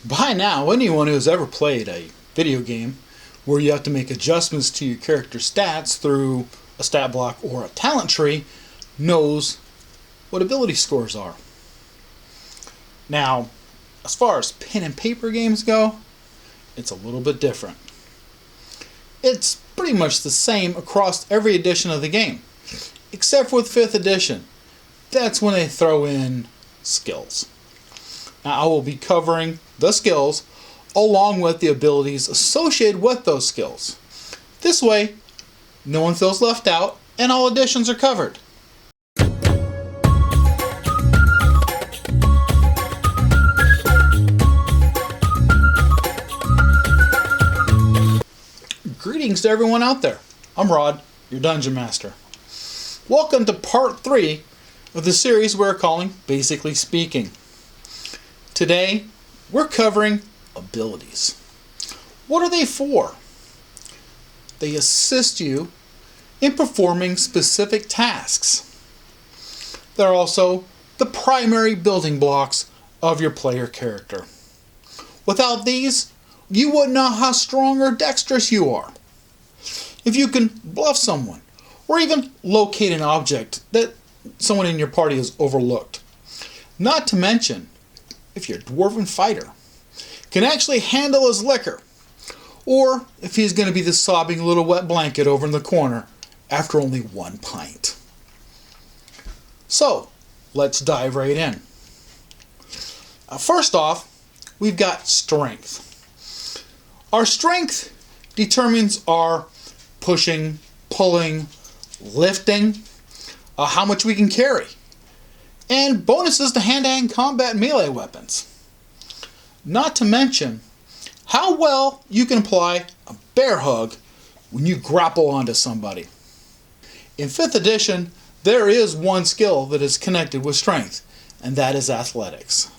By now, anyone who's ever played a video game where you have to make adjustments to your character's stats through a stat block or a talent tree knows what ability scores are. Now, as far as pen and paper games go, it's a little bit different. It's pretty much the same across every edition of the game, except with 5th edition. That's when they throw in skills. Now, I will be covering the skills along with the abilities associated with those skills. This way, no one feels left out and all editions are covered. Greetings to everyone out there. I'm Rod, your Dungeon Master. Welcome to part 3 of the series we're calling Basically Speaking. Today, we're covering abilities. What are they for? They assist you in performing specific tasks. They're also the primary building blocks of your player character. Without these, you wouldn't know how strong or dexterous you are. If you can bluff someone, or even locate an object that someone in your party has overlooked. Not to mention, if your dwarven fighter can actually handle his liquor, or if he's going to be the sobbing little wet blanket over in the corner after only 1 pint. So, let's dive right in. First off, we've got strength. Our strength determines our pushing, pulling, lifting, how much we can carry, and bonuses to hand-to-hand combat melee weapons. Not to mention how well you can apply a bear hug when you grapple onto somebody. In 5th edition, there is one skill that is connected with strength, and that is athletics.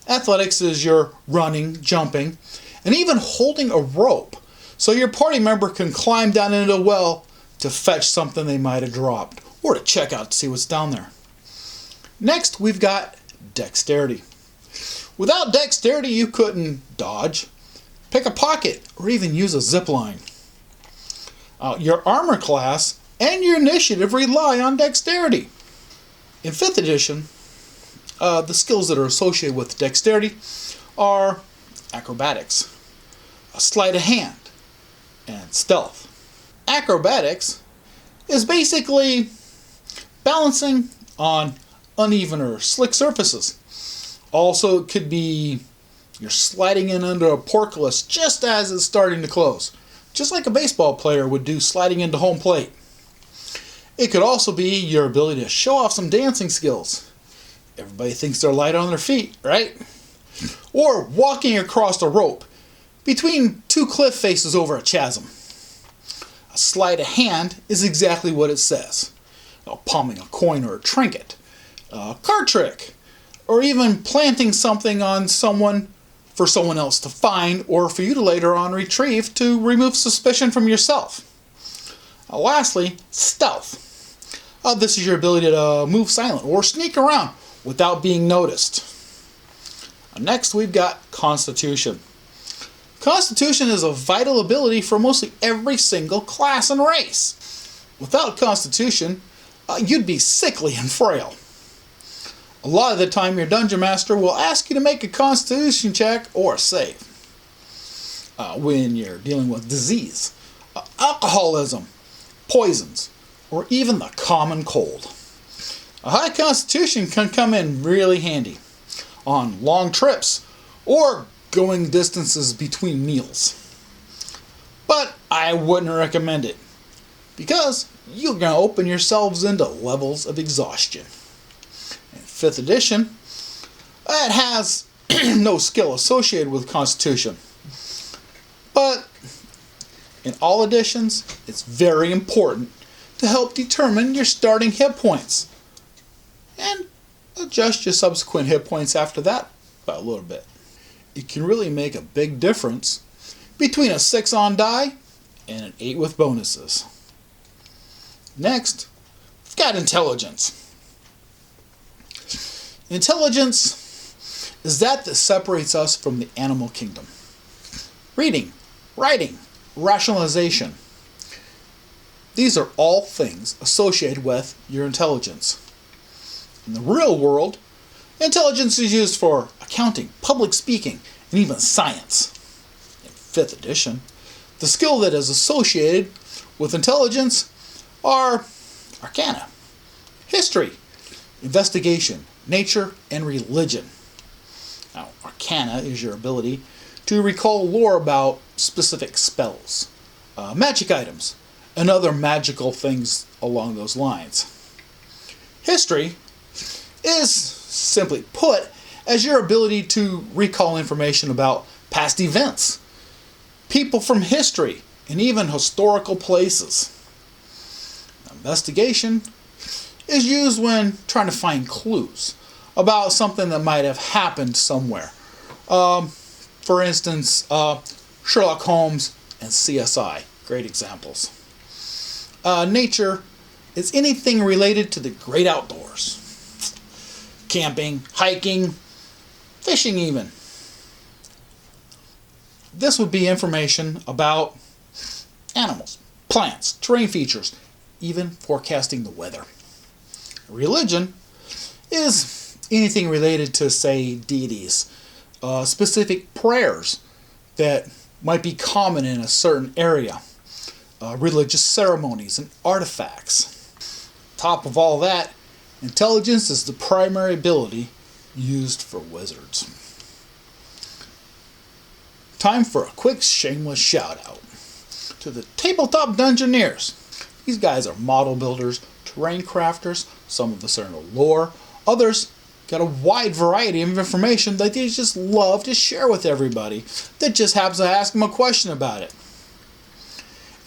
Athletics is your running, jumping, and even holding a rope so your party member can climb down into a well to fetch something they might have dropped, or to check out to see what's down there. Next, we've got dexterity. Without dexterity, you couldn't dodge, pick a pocket, or even use a zip line. Your armor class and your initiative rely on dexterity. In 5th edition, the skills that are associated with dexterity are acrobatics, sleight of hand, and stealth. Acrobatics is basically balancing on uneven or slick surfaces. Also, it could be you're sliding in under a portcullis just as it's starting to close, just like a baseball player would do sliding into home plate. It could also be your ability to show off some dancing skills. Everybody thinks they're light on their feet, right? Or walking across a rope between 2 cliff faces over a chasm. A sleight of hand is exactly what it says. Palming a coin or a trinket, a card trick, or even planting something on someone for someone else to find or for you to later on retrieve to remove suspicion from yourself. Lastly, stealth. This is your ability to move silent or sneak around without being noticed. Next, we've got Constitution. Constitution is a vital ability for mostly every single class and race. Without Constitution, you'd be sickly and frail. A lot of the time, your Dungeon Master will ask you to make a Constitution check or a save. When you're dealing with disease, alcoholism, poisons, or even the common cold. A high Constitution can come in really handy on long trips or going distances between meals. But I wouldn't recommend it because you're going to open yourselves into levels of exhaustion. In 5th edition, it has no skill associated with Constitution. But in all editions, it's very important to help determine your starting hit points and adjust your subsequent hit points after that by a little bit. It can really make a big difference between a 6 on die and an 8 with bonuses. Next, we've got intelligence. Intelligence is that separates us from the animal kingdom. Reading, writing, rationalization. These are all things associated with your intelligence. In the real world, intelligence is used for accounting, public speaking, and even science. In 5th edition, the skill that is associated with intelligence are Arcana, history, investigation, nature, and religion. Now, Arcana is your ability to recall lore about specific spells, magic items, and other magical things along those lines. History is, simply put, as your ability to recall information about past events, people from history, and even historical places. Investigation is used when trying to find clues about something that might have happened somewhere. For instance, Sherlock Holmes and CSI, great examples. Nature is anything related to the great outdoors. Camping, hiking, fishing even. This would be information about animals, plants, terrain features, even forecasting the weather. Religion is anything related to, say, deities, specific prayers that might be common in a certain area, religious ceremonies and artifacts. Top of all that, intelligence is the primary ability used for wizards. Time for a quick shameless shout out to the Tabletop Dungeoneers. These guys are model builders, terrain crafters, some of us are in lore, others got a wide variety of information that they just love to share with everybody that just happens to ask them a question about it.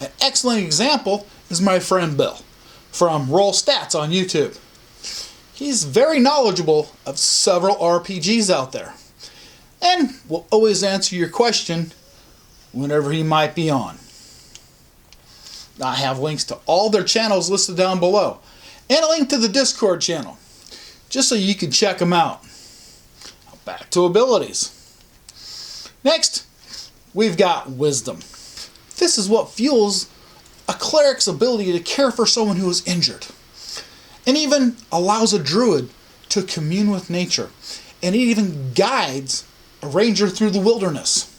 An excellent example is my friend Bill from Roll Stats on YouTube. He's very knowledgeable of several RPGs out there and will always answer your question whenever he might be on. I have links to all their channels listed down below and a link to the Discord channel just so you can check them out. Now back to abilities. Next, we've got wisdom. This is what fuels a cleric's ability to care for someone who is injured, and even allows a druid to commune with nature, and it even guides a ranger through the wilderness.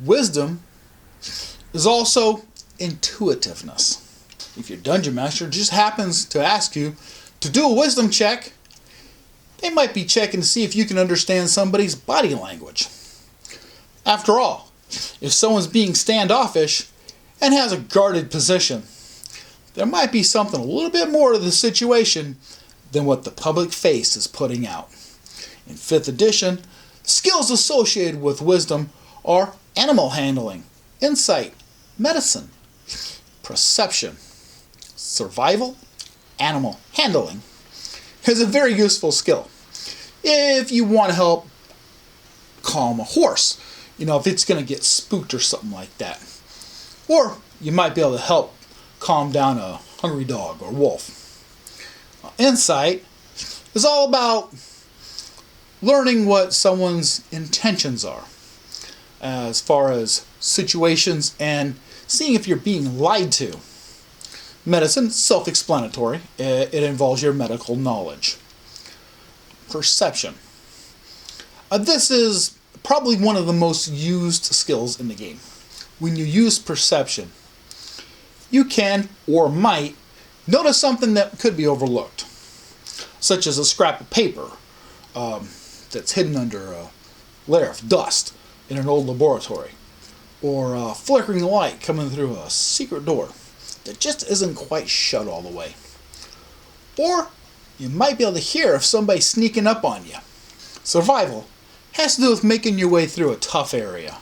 Wisdom is also intuitiveness. If your dungeon master just happens to ask you to do a wisdom check, they might be checking to see if you can understand somebody's body language. After all, if someone's being standoffish and has a guarded position, there might be something a little bit more to the situation than what the public face is putting out. In 5th edition, skills associated with wisdom are animal handling, insight, medicine, perception, survival, animal handling is a very useful skill. If you want to help calm a horse, if it's going to get spooked or something like that. Or you might be able to help calm down a hungry dog or wolf. Insight is all about learning what someone's intentions are as far as situations and seeing if you're being lied to. Medicine, self-explanatory. It involves your medical knowledge. Perception. This is probably one of the most used skills in the game. When you use perception, you can or might notice something that could be overlooked, such as a scrap of paper that's hidden under a layer of dust in an old laboratory, or a flickering light coming through a secret door that just isn't quite shut all the way. Or you might be able to hear if somebody's sneaking up on you. Survival has to do with making your way through a tough area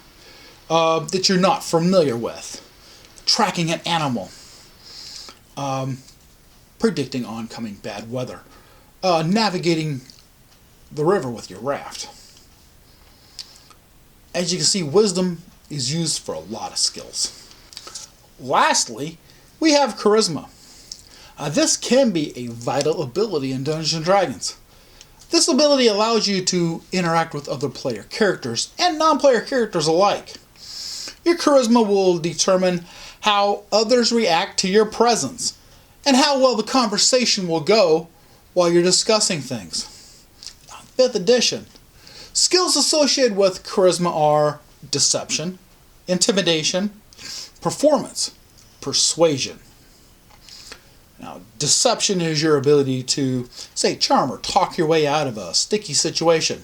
that you're not familiar with, tracking an animal, predicting oncoming bad weather, navigating the river with your raft. As you can see, wisdom is used for a lot of skills. Lastly, we have charisma. This can be a vital ability in Dungeons & Dragons. This ability allows you to interact with other player characters and non-player characters alike. Your charisma will determine how others react to your presence and how well the conversation will go while you're discussing things. 5th edition. Skills associated with charisma are deception, intimidation, performance, persuasion. Now, deception is your ability to, say, charm or talk your way out of a sticky situation.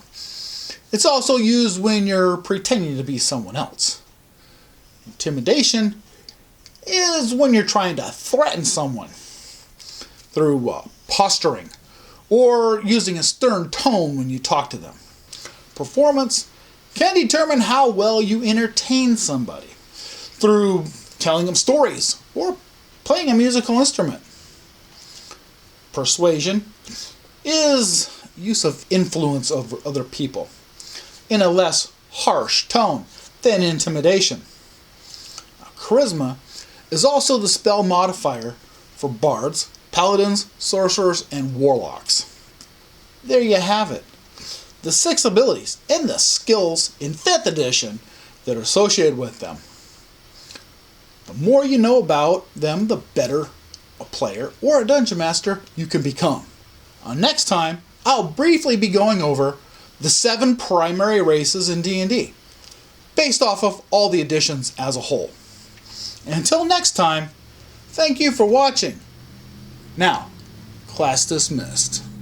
It's also used when you're pretending to be someone else. Intimidation is when you're trying to threaten someone through posturing or using a stern tone when you talk to them. Performance can determine how well you entertain somebody through telling them stories or playing a musical instrument. Persuasion is use of influence over other people in a less harsh tone than intimidation. Charisma is also the spell modifier for bards, paladins, sorcerers, and warlocks. There you have it. The 6 abilities and the skills in 5th edition that are associated with them. The more you know about them, the better a player or a dungeon master you can become. Next time, I'll briefly be going over the 7 primary races in D&D, based off of all the editions as a whole. And until next time, thank you for watching. Now, class dismissed.